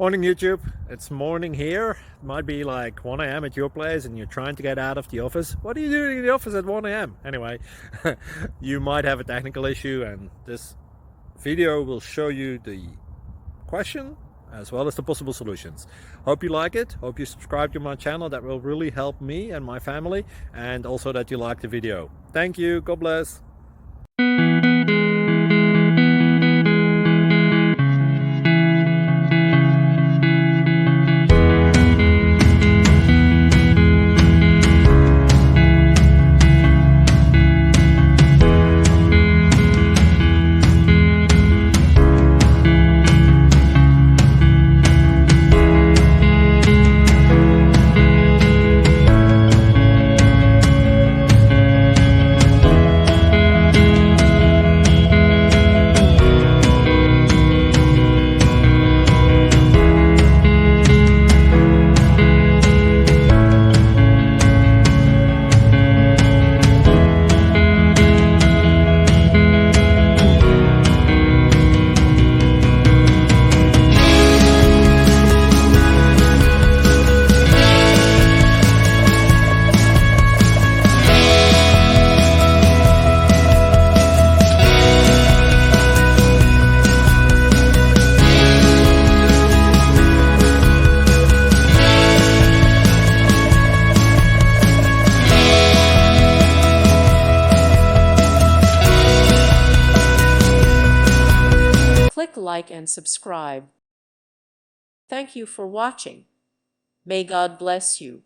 Morning YouTube, it's morning here. It might be like 1 a.m. at your place and you're trying to get out of the office. What are you doing in the office at 1 a.m.? Anyway, you might have a technical issue and this video will show you the question as well as the possible solutions. Hope you like it, hope you subscribe to my channel. That will really help me and my family, and also that you like the video. Thank you, God bless. Click like and subscribe. Thank you for watching. May God bless you.